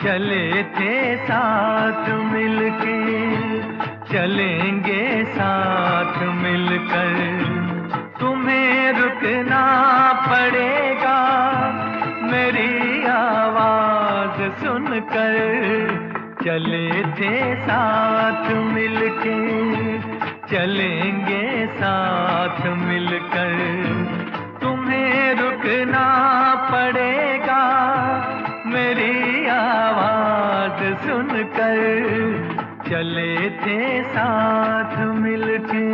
चले थे साथ मिलके, चलेंगे साथ मिलकर। तुम्हें रुकना पड़ेगा मेरी आवाज सुनकर। चले थे साथ मिलके, चलेंगे साथ मिलकर। तुम्हें रुकना पड़ेगा मेरी आवाज सुनकर। चले थे साथ मिलके।